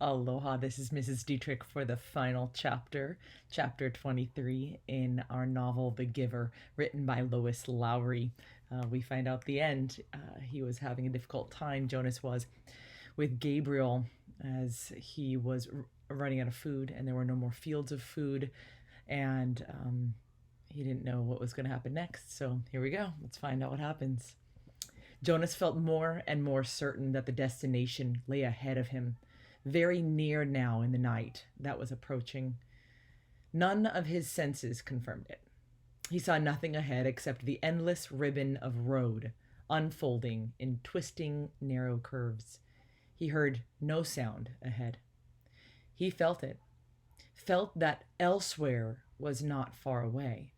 Aloha, this is Mrs. Dietrich for the final chapter, chapter 23 in our novel The Giver, written by Lois Lowry. We find out the end. He was having a difficult time, Jonas was, with Gabriel as he was running out of food and there were no more fields of food, and he didn't know what was going to happen next. So here we go. Let's find out what happens. Jonas felt more and more certain that the destination lay ahead of him, very near now in the night that was approaching. None of his senses confirmed it. He saw nothing ahead except the endless ribbon of road unfolding in twisting, narrow curves. He heard no sound ahead. He felt it, felt that elsewhere was not far away.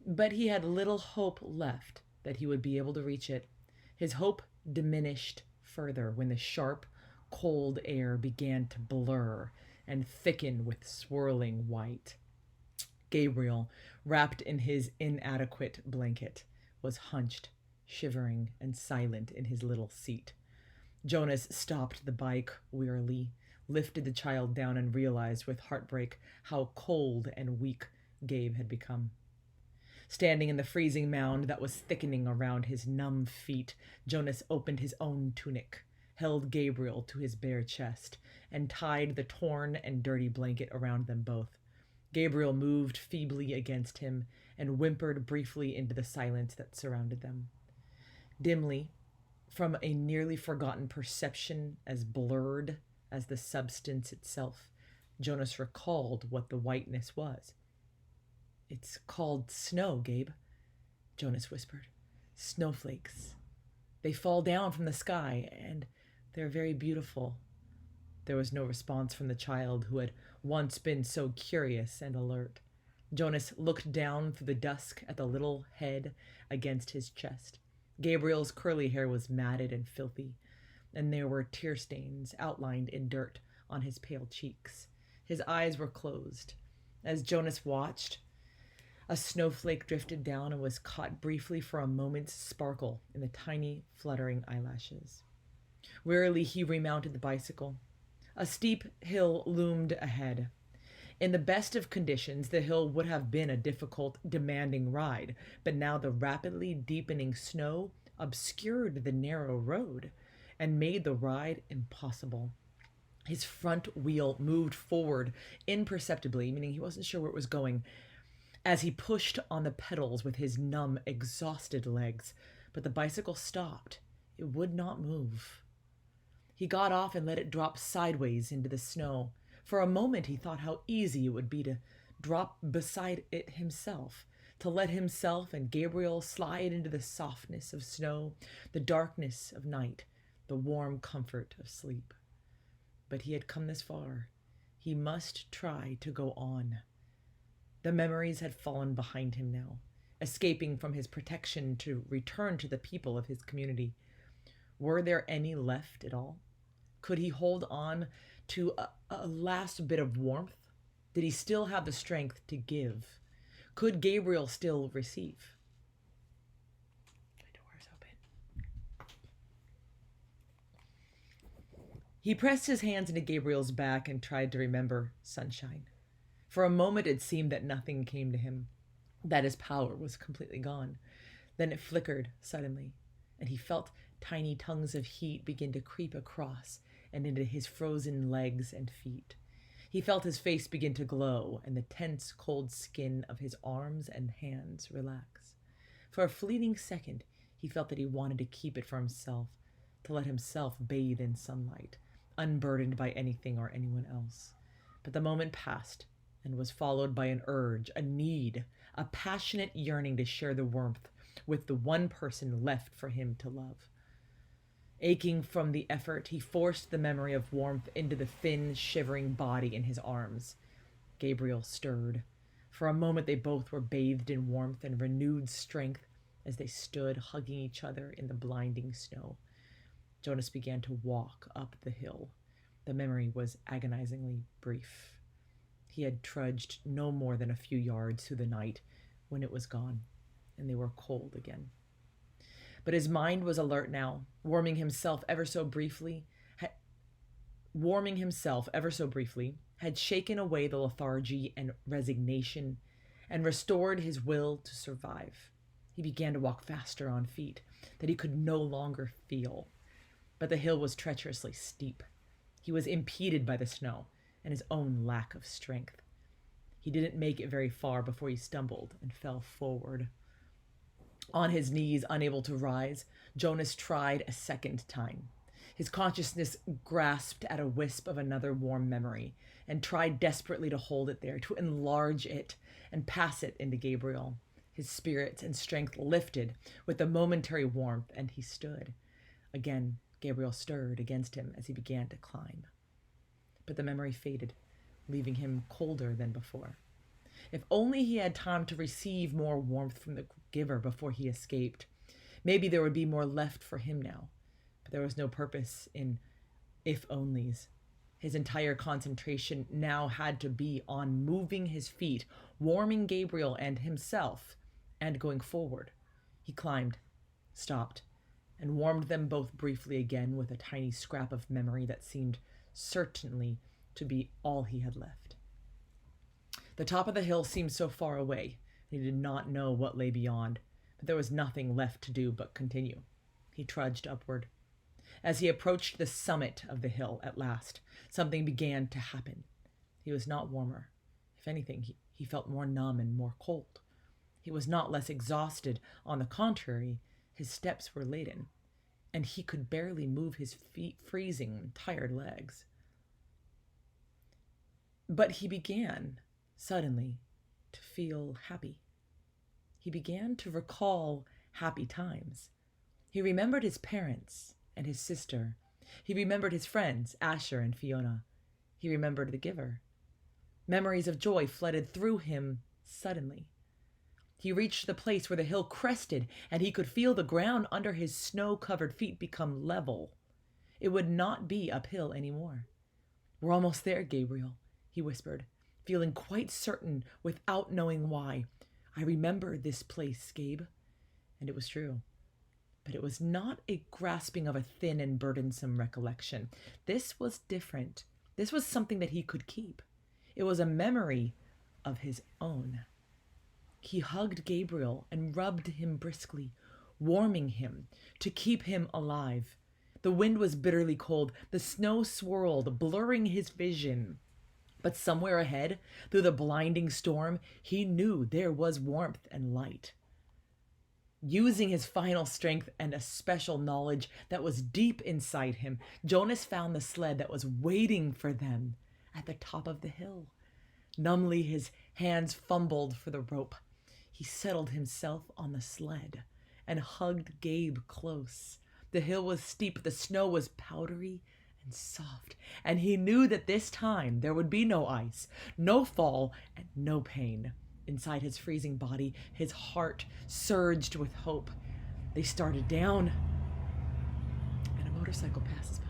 But he had little hope left that he would be able to reach it. His hope diminished further when the sharp, cold air began to blur and thicken with swirling white. Gabriel, wrapped in his inadequate blanket, was hunched, shivering and silent in his little seat. Jonas stopped the bike wearily, lifted the child down, and realized with heartbreak how cold and weak Gabe had become. Standing in the freezing mound that was thickening around his numb feet, Jonas opened his own tunic, held Gabriel to his bare chest, and tied the torn and dirty blanket around them both. Gabriel moved feebly against him and whimpered briefly into the silence that surrounded them. Dimly, from a nearly forgotten perception as blurred as the substance itself, Jonas recalled what the whiteness was. "It's called snow, Gabe," Jonas whispered. "Snowflakes. They fall down from the sky, and they're very beautiful." There was no response from the child who had once been so curious and alert. Jonas looked down through the dusk at the little head against his chest. Gabriel's curly hair was matted and filthy, and there were tear stains outlined in dirt on his pale cheeks. His eyes were closed. As Jonas watched, a snowflake drifted down and was caught briefly for a moment's sparkle in the tiny, fluttering eyelashes. Wearily, he remounted the bicycle. A steep hill loomed ahead. In the best of conditions, the hill would have been a difficult, demanding ride, but now the rapidly deepening snow obscured the narrow road and made the ride impossible. His front wheel moved forward imperceptibly, meaning he wasn't sure where it was going, as he pushed on the pedals with his numb, exhausted legs. But the bicycle stopped. It would not move. He got off and let it drop sideways into the snow. For a moment he thought how easy it would be to drop beside it himself, to let himself and Gabriel slide into the softness of snow, the darkness of night, the warm comfort of sleep. But he had come this far. He must try to go on. The memories had fallen behind him now, escaping from his protection to return to the people of his community. Were there any left at all? Could he hold on to a last bit of warmth? Did he still have the strength to give? Could Gabriel still receive? The door's open. He pressed his hands into Gabriel's back and tried to remember sunshine. For a moment it seemed that nothing came to him, that his power was completely gone. Then it flickered suddenly, and he felt tiny tongues of heat begin to creep across and into his frozen legs and feet. He felt his face begin to glow and the tense, cold skin of his arms and hands relax. For a fleeting second, he felt that he wanted to keep it for himself, to let himself bathe in sunlight, unburdened by anything or anyone else. But the moment passed and was followed by an urge, a need, a passionate yearning to share the warmth with the one person left for him to love. Aching from the effort, he forced the memory of warmth into the thin, shivering body in his arms. Gabriel stirred. For a moment they both were bathed in warmth and renewed strength as they stood hugging each other in the blinding snow. Jonas began to walk up the hill. The memory was agonizingly brief. He had trudged no more than a few yards through the night when it was gone, and they were cold again. But his mind was alert now, warming himself ever so briefly, warming himself ever so briefly, had shaken away the lethargy and resignation and restored his will to survive. He began to walk faster on feet that he could no longer feel. But the hill was treacherously steep. He was impeded by the snow and his own lack of strength. He didn't make it very far before he stumbled and fell forward. On his knees, unable to rise, Jonas tried a second time. His consciousness grasped at a wisp of another warm memory and tried desperately to hold it there, to enlarge it and pass it into Gabriel. His spirits and strength lifted with the momentary warmth, and he stood. Again, Gabriel stirred against him as he began to climb. But the memory faded, leaving him colder than before. If only he had time to receive more warmth from the giver before he escaped. Maybe there would be more left for him now. But there was no purpose in if-onlys. His entire concentration now had to be on moving his feet, warming Gabriel and himself, and going forward. He climbed, stopped, and warmed them both briefly again with a tiny scrap of memory that seemed certainly to be all he had left. The top of the hill seemed so far away, and he did not know what lay beyond, but there was nothing left to do but continue. He trudged upward. As he approached the summit of the hill at last, something began to happen. He was not warmer. If anything, he felt more numb and more cold. He was not less exhausted. On the contrary, his steps were laden, and he could barely move his feet, freezing, tired legs. But he began, suddenly, to feel happy. He began to recall happy times. He remembered his parents and his sister. He remembered his friends, Asher and Fiona. He remembered the giver. Memories of joy flooded through him suddenly. He reached the place where the hill crested, and he could feel the ground under his snow-covered feet become level. It would not be uphill anymore. "We're almost there, Gabriel," he whispered, feeling quite certain without knowing why. "I remember this place, Gabe." And it was true. But it was not a grasping of a thin and burdensome recollection. This was different. This was something that he could keep. It was a memory of his own. He hugged Gabriel and rubbed him briskly, warming him to keep him alive. The wind was bitterly cold. The snow swirled, blurring his vision. But somewhere ahead, through the blinding storm, he knew there was warmth and light. Using his final strength and a special knowledge that was deep inside him, Jonas found the sled that was waiting for them at the top of the hill. Numbly, his hands fumbled for the rope. He settled himself on the sled and hugged Gabe close. The hill was steep, the snow was powdery and soft, and he knew that this time there would be no ice, no fall, and no pain. Inside his freezing body, his heart surged with hope. They started down, and a motorcycle passes by.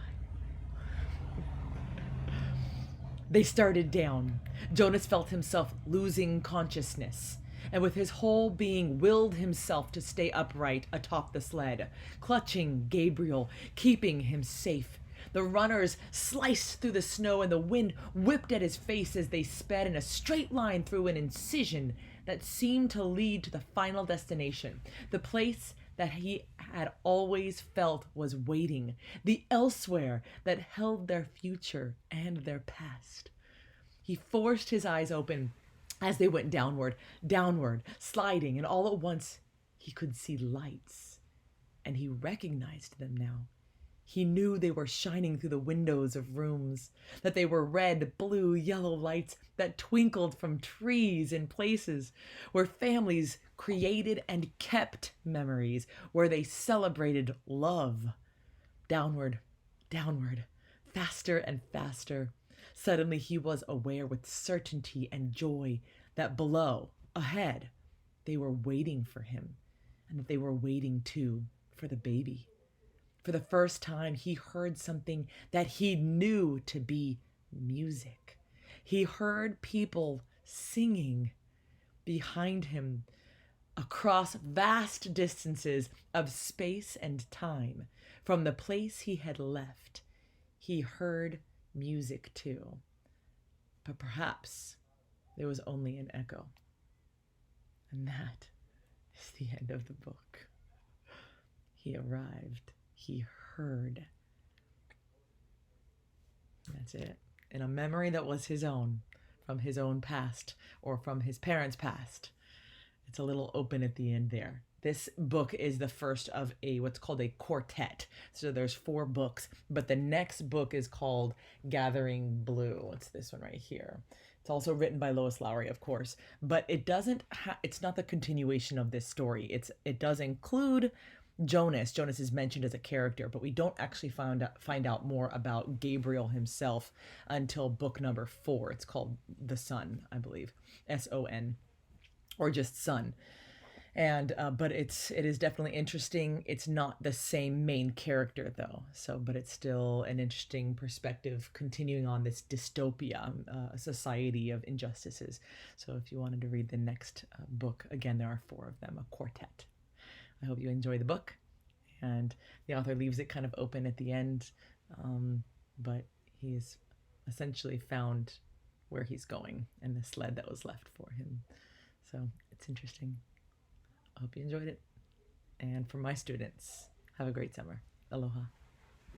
They started down. Jonas felt himself losing consciousness, and with his whole being willed himself to stay upright atop the sled, clutching Gabriel, keeping him safe. The runners sliced through the snow, and the wind whipped at his face as they sped in a straight line through an incision that seemed to lead to the final destination, the place that he had always felt was waiting, the elsewhere that held their future and their past. He forced his eyes open as they went downward, sliding, and all at once he could see lights, and he recognized them now. He knew they were shining through the windows of rooms, that they were red, blue, yellow lights that twinkled from trees in places where families created and kept memories, where they celebrated love. Downward, faster and faster. Suddenly he was aware with certainty and joy that below, ahead, they were waiting for him, and that they were waiting too for the baby. For the first time, he heard something that he knew to be music. He heard people singing behind him across vast distances of space and time from the place he had left. He heard music too. But perhaps there was only an echo. And that is the end of the book. He arrived. He heard. That's it. In a memory that was his own, from his own past or from his parents' past. It's a little open at the end there. This book is the first of what's called a quartet. So there's 4 books, but the next book is called Gathering Blue. It's this one right here. It's also written by Lois Lowry, of course, but it's not the continuation of this story. It does include Jonas. Jonas is mentioned as a character, but we don't actually find out more about Gabriel himself until book number 4. It's called The Son, I believe, S-O-N, or just Son. And but it is definitely interesting. It's not the same main character though, but it's still an interesting perspective, continuing on this dystopia, a society of injustices. So if you wanted to read the next book, again, there are 4 of them, a quartet. I hope you enjoy the book, and the author leaves it kind of open at the end, but he's essentially found where he's going and the sled that was left for him. So it's interesting. I hope you enjoyed it. And for my students, have a great summer. Aloha.